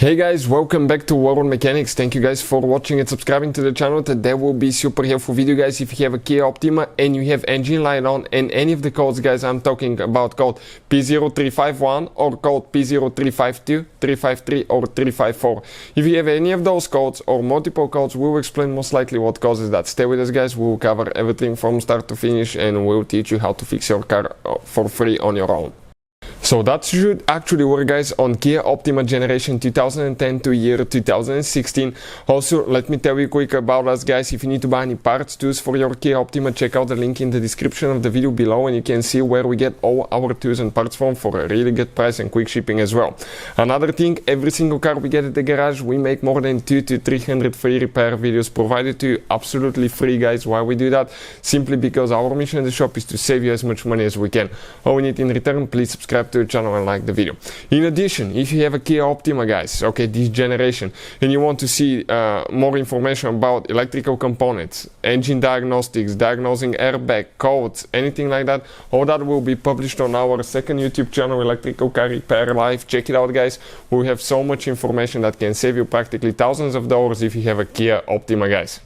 Hey guys, welcome back to World Mechanics. Thank you guys for watching and subscribing to the channel. Today will be super helpful video, guys. If you have a Kia Optima and you have engine light on and any of the codes, guys, I'm talking about code P0351 or code P0352, 353 or 354. If you have any of those codes or multiple codes, we will explain most likely what causes that. Stay with us, guys. We will cover everything from start to finish and we'll teach you how to fix your car for free on your own. So that should actually work, guys, on Kia Optima generation 2010 to year 2016. Also, let me tell you quick about us, guys. If you need to buy any parts tools for your Kia Optima, check out the link in the description of the video below and you can see where we get all our tools and parts from for a really good price and quick shipping as well. Another thing, every single car we get at the garage, we make more than 200 to 300 free repair videos provided to you absolutely free, guys. Why we do that? Simply because our mission in the shop is to save you as much money as we can. All we need in return, please subscribe to the channel and like the video. In addition, if you have a Kia Optima, guys, okay, this generation, and you want to see more information about electrical components, engine diagnostics, diagnosing airbag, codes, anything like that, all that will be published on our second YouTube channel, Electrical Car Repair Live. Check it out, guys. We have so much information that can save you practically thousands of dollars if you have a Kia Optima, guys.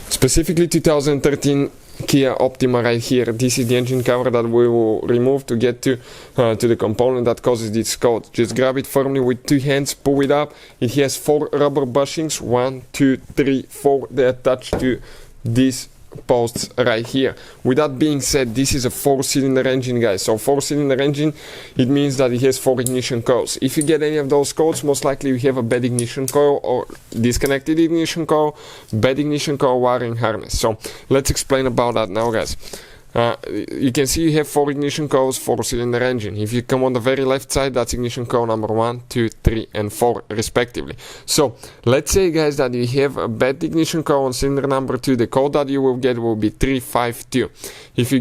Specifically 2013 Kia Optima right here. This is the engine cover that we will remove to get to the component that causes this code. Just grab it firmly with two hands, pull it up. It has 4 rubber bushings, 1, 2, 3, 4. They attach to these posts right here. With that being said, this is a 4-cylinder engine, guys. So 4-cylinder engine, it means that it has 4 ignition coils. If you get any of those coils, most likely you have a bad ignition coil or disconnected ignition coil, bad ignition coil wiring harness. So let's explain about that now, guys. You can see you have 4 ignition coils, 4-cylinder engine. If you come on the very left side, that's ignition coil number 1, 2, 3 and 4 respectively. So let's say, guys, that you have a bad ignition coil on cylinder number 2. The code that you will get will be 352. If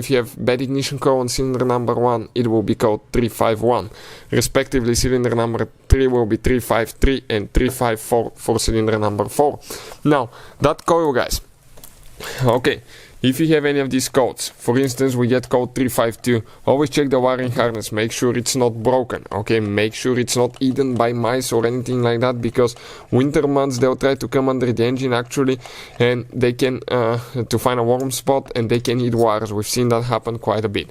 you have bad ignition coil on cylinder number 1, it will be code 351. Respectively, cylinder number 3 will be 353 and 354 for cylinder number 4. Now that coil, guys, okay, if you have any of these codes, for instance, we get code 352, always check the wiring harness, make sure it's not broken, okay, make sure it's not eaten by mice or anything like that, because winter months they'll try to come under the engine actually, and they can, to find a warm spot, and they can eat wires. We've seen that happen quite a bit.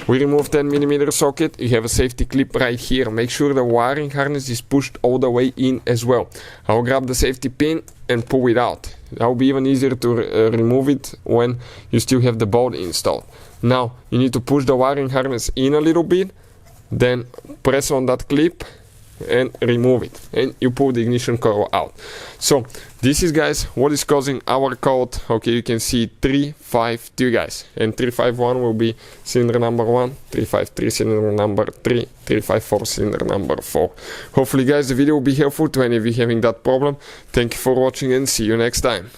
We remove 10mm socket, you have a safety clip right here, make sure the wiring harness is pushed all the way in as well. I'll grab the safety pin and pull it out. That will be even easier to remove it when you still have the bolt installed. Now you need to push the wiring harness in a little bit, then press on that clip and remove it, and you pull the ignition coil out. So this is, guys, what is causing our code. Okay, you can see 352, guys, and 351 will be cylinder number 1, 353 cylinder number 3, 354 cylinder number 4. Hopefully, guys, the video will be helpful to any of you having that problem. Thank you for watching and see you next time.